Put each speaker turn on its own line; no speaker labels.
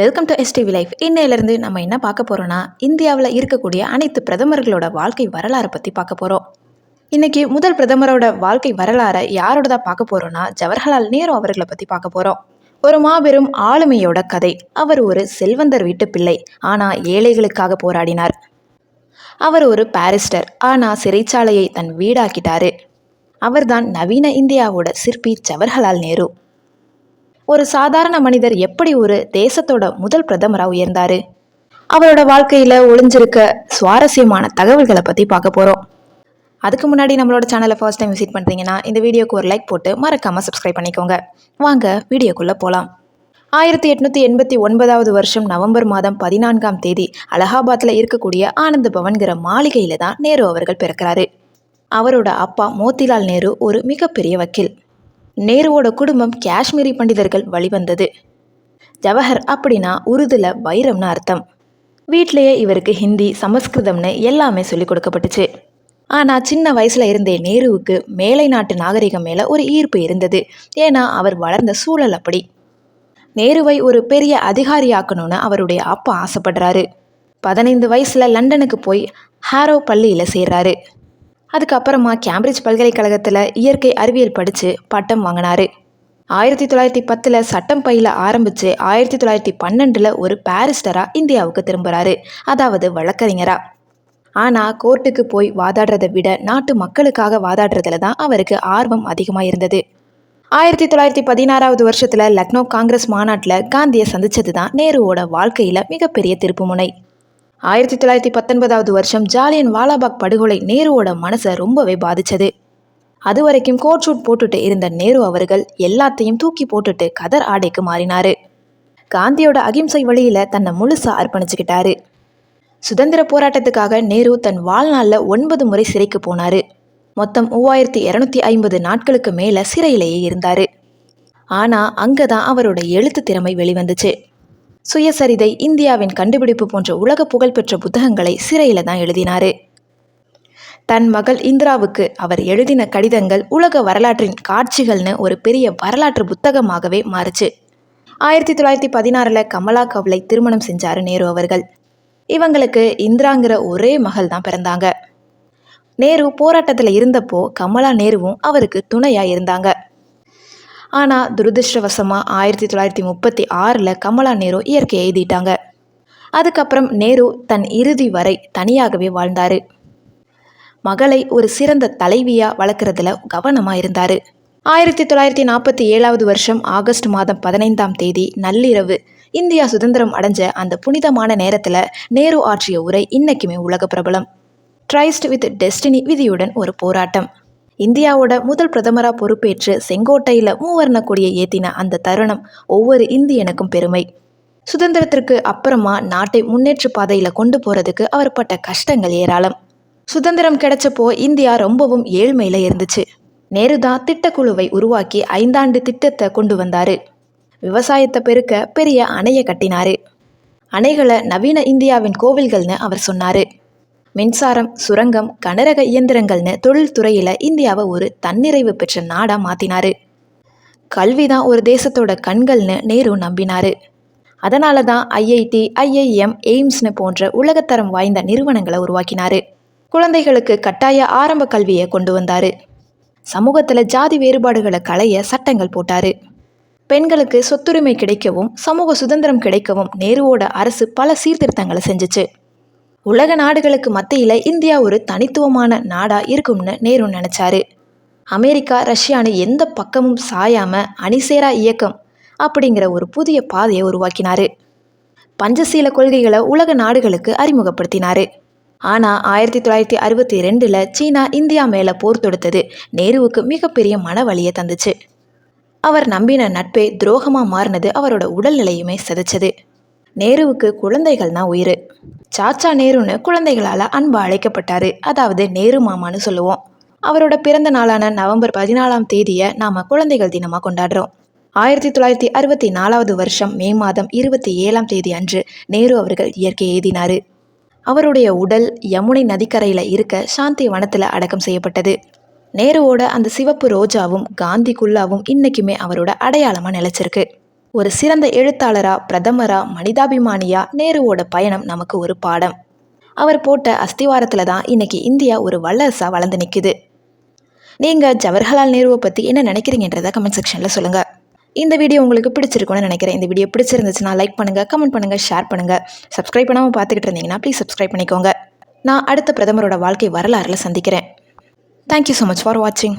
Welcome to STV life. இன்னையிலேருந்து நம்ம என்ன பார்க்க போகிறோன்னா, இந்தியாவில் இருக்கக்கூடிய அனைத்து பிரதமர்களோட வாழ்க்கை வரலாறை பற்றி பார்க்க போகிறோம். இன்றைக்கி முதல் பிரதமரோட வாழ்க்கை வரலாறை யாரோட தான் பார்க்க போகிறோன்னா, ஜவஹர்லால் நேரு அவர்களை பற்றி பார்க்க போகிறோம். ஒரு மாபெரும் ஆளுமையோட கதை. அவர் ஒரு செல்வந்தர் வீட்டு பிள்ளை, ஆனால் ஏழைகளுக்காக போராடினார். அவர் ஒரு பாரிஸ்டர், ஆனால் சிறைச்சாலையை தன் வீடாக்கிட்டாரு. அவர்தான் நவீன இந்தியாவோட சிற்பி ஜவஹர்லால் நேரு. ஒரு சாதாரண மனிதர் எப்படி ஒரு தேசத்தோட முதல் பிரதமராக உயர்ந்தாரு, அவரோட வாழ்க்கையில் ஒளிஞ்சிருக்க சுவாரஸ்யமான தகவல்களை பற்றி பார்க்க போகிறோம். அதுக்கு முன்னாடி நம்மளோட சேனலை ஃபர்ஸ்ட் டைம் விசிட் பண்ணுறீங்கன்னா இந்த வீடியோக்கு ஒரு லைக் போட்டு மறக்காமல் சப்ஸ்கிரைப் பண்ணிக்கோங்க. வாங்க வீடியோக்குள்ளே போகலாம். 1889 வருஷம் நவம்பர் மாதம் 14ஆம் தேதி அலகாபாத்தில் இருக்கக்கூடிய ஆனந்த் பவன்கிற மாளிகையில் தான் நேரு அவர்கள் பிறக்கிறாரு. அவரோட அப்பா மோத்திலால் நேரு ஒரு மிகப்பெரிய வக்கீல். நேருவோட குடும்பம் காஷ்மீரி பண்டிதர்கள் வழிவந்தது. ஜவஹர் அப்படின்னா உருதுல வைரம்னு அர்த்தம். வீட்டிலேயே இவருக்கு ஹிந்தி, சமஸ்கிருதம்னு எல்லாமே சொல்லிக் கொடுக்கப்பட்டுச்சு. ஆனால் சின்ன வயசுல இருந்தே நேருவுக்கு மேலை நாட்டு நாகரிகம் மேலே ஒரு ஈர்ப்பு இருந்தது. ஏன்னா அவர் வளர்ந்த சூழல் அப்படி. நேருவை ஒரு பெரிய அதிகாரியாக்கணும்னு அவருடைய அப்பா ஆசைப்படுறாரு. 15 வயசுல லண்டனுக்கு போய் ஹாரோ பள்ளியில் சேர்றாரு. அதுக்கப்புறமா கேம்பிரிட்ஜ் பல்கலைக்கழகத்தில் இயற்கை அறிவியல் படித்து பட்டம் வாங்கினார். 1910 சட்டம் பயில ஆரம்பித்து 1912 ஒரு பாரிஸ்டராக இந்தியாவுக்கு திரும்புகிறாரு, அதாவது வழக்கறிஞராக. ஆனால் கோர்ட்டுக்கு போய் வாதாடுறதை விட நாட்டு மக்களுக்காக வாதாடுறதுல தான் அவருக்கு ஆர்வம் அதிகமாக இருந்தது. 1916 வருஷத்தில் லக்னோ காங்கிரஸ் மாநாட்டில் காந்தியை சந்தித்தது தான் நேருவோட வாழ்க்கையில் மிகப்பெரிய திருப்புமுனை. 1919 வருஷம் ஜாலியன் வாலாபாக் படுகொலை நேருவோட மனசை ரொம்பவே பாதிச்சது. அது வரைக்கும் கோட் ஷூட் போட்டுட்டு இருந்த நேரு அவர்கள் எல்லாத்தையும் தூக்கி போட்டுட்டு கதர் ஆடைக்கு மாறினாரு. காந்தியோட அகிம்சை வழியில தன்னை முழுசா அர்ப்பணிச்சுக்கிட்டாரு. சுதந்திர போராட்டத்துக்காக நேரு தன் வாழ்நாளில் 9 முறை சிறைக்கு போனாரு. மொத்தம் 3250 நாட்களுக்கு மேல சிறையிலேயே இருந்தாரு. ஆனா அங்கதான் அவரோட எழுத்து திறமை வெளிவந்துச்சு. சுயசரிதை, இந்தியாவின் கண்டுபிடிப்பு போன்ற உலக புகழ்பெற்ற புத்தகங்களை சிறையில தான் எழுதினாரு. தன் மகள் இந்திராவுக்கு அவர் எழுதின கடிதங்கள் உலக வரலாற்றின் காட்சிகள்னு ஒரு பெரிய வரலாற்று புத்தகமாகவே மாறுச்சு. 1916 கமலா கவ்லை திருமணம் செஞ்சாரு நேரு அவர்கள். இவங்களுக்கு இந்திராங்கிற ஒரே மகள் தான் பிறந்தாங்க. நேரு போராட்டத்தில் இருந்தப்போ கமலா நேருவும் அவருக்கு துணையா இருந்தாங்க. ஆனால் துரதிருஷ்டவசமாக 1936 கமலா நேரு இயற்கை எழுதிட்டாங்க. அதுக்கப்புறம் நேரு தன் இறுதி வரை தனியாகவே வாழ்ந்தார். மகளை ஒரு சிறந்த தலைவியாக வளர்க்குறதுல கவனமாக இருந்தார். 1947 வருஷம் ஆகஸ்ட் மாதம் 15ஆம் தேதி நள்ளிரவு இந்தியா சுதந்திரம் அடைஞ்ச அந்த புனிதமான நேரத்தில் நேரு ஆற்றிய உரை இன்னைக்குமே உலக பிரபலம். ட்ரைஸ்ட் வித் டெஸ்டினி, விதியுடன் ஒரு போராட்டம். இந்தியாவோட முதல் பிரதமராக பொறுப்பேற்று செங்கோட்டையில் மூவர்ண கொடியை ஏற்றின அந்த தருணம் ஒவ்வொரு இந்தியனுக்கும் பெருமை. சுதந்திரத்திற்கு அப்புறமா நாட்டை முன்னேற்ற பாதையில் கொண்டு போகிறதுக்கு அவர் பட்ட கஷ்டங்கள் ஏராளம். சுதந்திரம் கிடைச்சப்போ இந்தியா ரொம்பவும் ஏழ்மையில் இருந்துச்சு. நேரு தான் திட்டக்குழுவை உருவாக்கி 5 ஆண்டு திட்டத்தை கொண்டு வந்தார். விவசாயத்தை பெருக்க பெரிய அணையை கட்டினார். அணைகளை நவீன இந்தியாவின் கோவில்கள்னு அவர் சொன்னார். மின்சாரம், சுரங்கம், கனரக இயந்திரங்கள்னு தொழில்துறையில் இந்தியாவை ஒரு தன்னிறைவு பெற்ற நாடாக மாற்றினார். கல்வி தான் ஒரு தேசத்தோட கண்கள்னு நேரு நம்பினார். அதனால தான் ஐஐடி, ஐஐஎம், எய்ம்ஸ்னு போன்ற உலகத்தரம் வாய்ந்த நிறுவனங்களை உருவாக்கினார். குழந்தைகளுக்கு கட்டாய ஆரம்ப கல்வியை கொண்டு வந்தார். சமூகத்தில் ஜாதி வேறுபாடுகளை களைய சட்டங்கள் போட்டார். பெண்களுக்கு சொத்துரிமை கிடைக்கவும் சமூக சுதந்திரம் கிடைக்கவும் நேருவோட அரசு பல சீர்திருத்தங்களை செஞ்சுச்சு. உலக நாடுகளுக்கு மத்தியில் இந்தியா ஒரு தனித்துவமான நாடாக இருக்கும்னு நேரு நினச்சாரு. அமெரிக்கா, ரஷ்யான்னு எந்த பக்கமும் சாயாமல் அணிசேரா இயக்கம் அப்படிங்கிற ஒரு புதிய பாதையை உருவாக்கினார். பஞ்சசீல கொள்கைகளை உலக நாடுகளுக்கு அறிமுகப்படுத்தினார். ஆனால் 1962 சீனா இந்தியா மேலே போர் தொடுத்தது நேருவுக்கு மிகப்பெரிய மனவலியை தந்துச்சு. அவர் நம்பின நட்பே துரோகமாக மாறினது அவரோட உடல்நிலையுமே சிதைச்சது. நேருவுக்கு குழந்தைகள் தான் உயிர். சாச்சா நேருன்னு குழந்தைகளால் அன்பு அழைக்கப்பட்டார், அதாவது நேரு மாமான்னு சொல்லுவோம். அவரோட பிறந்த நாளான நவம்பர் 14ஆம் தேதியை நாம் குழந்தைகள் தினமாக கொண்டாடுறோம். 1964 வருஷம் மே மாதம் 27ஆம் தேதி அன்று நேரு அவர்கள் இயற்கை எழுதினார். அவருடைய உடல் யமுனை நதிக்கரையில் இருக்க சாந்தி வனத்தில் அடக்கம் செய்யப்பட்டது. நேருவோட அந்த சிவப்பு ரோஜாவும் காந்தி குல்லாவும் இன்றைக்குமே அவரோட அடையாளமாக நிலச்சிருக்கு. ஒரு சிறந்த எழுத்தாளரா, பிரதமரா, மனிதாபிமானியா நேருவோட பயணம் நமக்கு ஒரு பாடம். அவர் போட்ட அஸ்திவாரத்தில் தான் இன்னைக்கு இந்தியா ஒரு வல்லரசாக வளர்ந்து நிற்குது. நீங்கள் ஜவஹர்லால் நேருவை பற்றி என்ன நினைக்கிறீங்கன்றதை கமெண்ட் செக்ஷனில் சொல்லுங்கள். இந்த வீடியோ உங்களுக்கு பிடிச்சிருக்கும்னு நினைக்கிறேன். இந்த வீடியோ பிடிச்சிருந்துச்சுன்னா லைக் பண்ணுங்கள், கமெண்ட் பண்ணுங்கள், ஷேர் பண்ணுங்கள். சப்ஸ்கிரைப் பண்ணாமல் பார்த்துக்கிட்டு இருந்தீங்கன்னா ப்ளீஸ் சப்ஸ்கிரைப் பண்ணிக்கோங்க. நான் அடுத்த பிரதமரோட வாழ்க்கை வரலாறுல சந்திக்கிறேன். தேங்க்யூ ஸோ மச் ஃபார் வாட்சிங்.